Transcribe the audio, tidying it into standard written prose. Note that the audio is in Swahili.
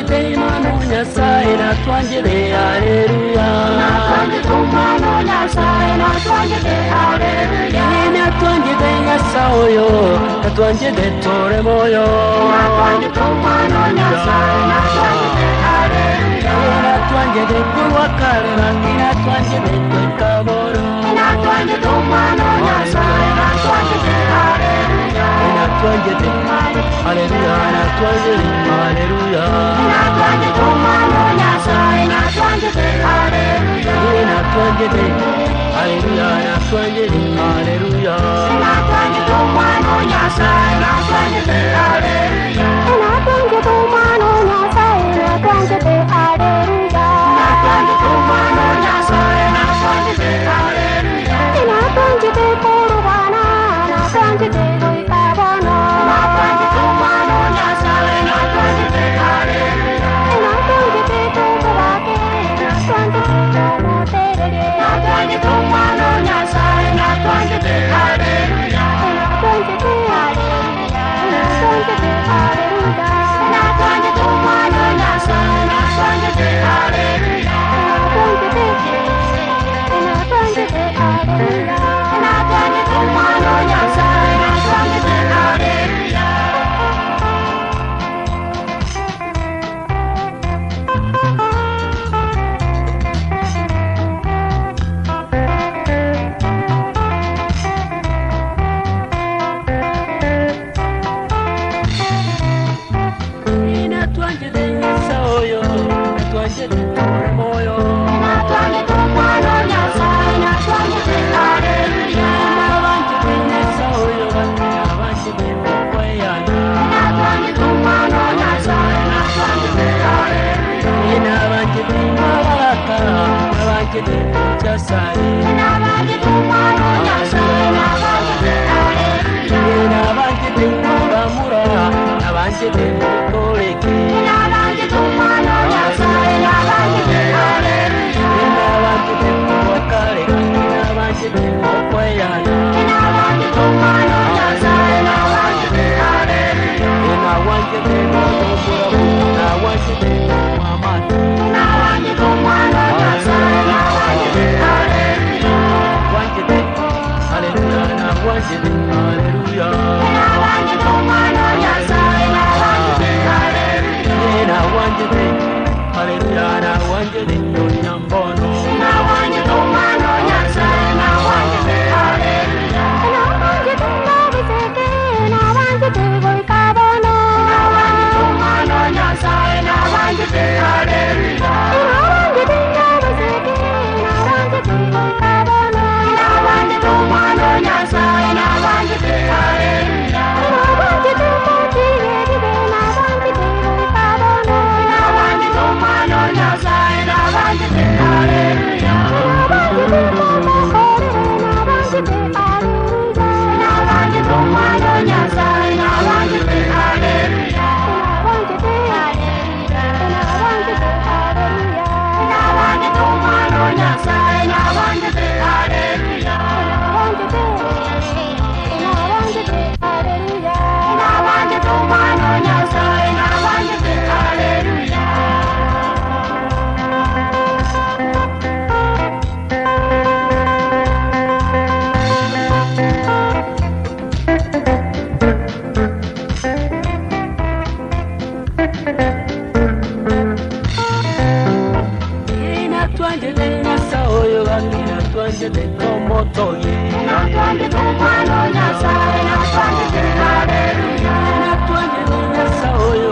twangite mano nyasaye na twangite haleluya na twangite mano nyasaye na twangite haleluya na twangite nyasaye na twangite tore moyo na twangite mano nyasaye na twangite haleluya na twangite kuwakara na twangite kaboro na twangite mano nyasaye na twangite haleluya na twangite haleluya na twangite haleluya na twangite mano nyasaye na twangite haleluya na twangite haleluya na twangite haleluya na twangite mano nyasaye na twangite haleluya na twangite mano nyasaye na twangite haleluya na twangite mano nyasaye na twangite haleluya na twangite korwana na twangite kabana na twangite mano nyasaye na twangite haleluya na twangite korake na twangite motere na twangite mano nyasaye na twangite haleluya na twangite haleluya na twangite haleluya na twangite mano nyasaye na twangite haleluya na twangite haleluya na twangite mano nyasaye na twangite haleluya na twangite nyasaye na twangite tore moyo na twangite mano nyasaye na twangite haleluya na twangite nyasaye na twangite mokweyana na twangite mano nyasaye na twangite haleluya na twangite mabaka na twangite nyasaye na twangite mano nyasaye na twangite haleluya na twangite mabamura na twangite koreke na twangite mano nyasaye na twangite haleluya na twangite wakare na twangite mokweyana na twangite mano nyasaye na twangite haleluya na twangite mokweyana na twangite mamata na twangite mano nyasaye na twangite haleluya twangite haleluya na twangite haleluya na twangite mano nyasaye na twangite haleluya na twangite haleluya na twangite nyambono na twangite mano nyasaye na twangite haleluya na twangite mabiseke na twangite goikabono na twangite mano nyasaye na twangite haleluya na twangite mabiseke na twangite goikabono na twangite mano nyasaye na twangite haleluya na twangite motive na twangite goikabono na twangite mano nyasaye na twangite haleluya na twangite na twangite mano nyasaye na twangite haleluya na twangite haleluya na twangite haleluya na twangite mano nyasaye na twangite haleluya na twangite haleluya na twangite mano nyasaye na twangite haleluya na twangite nyasaye na twangite komotoye na twangite mano nyasaye na twangite haleluya na twangite nyasaye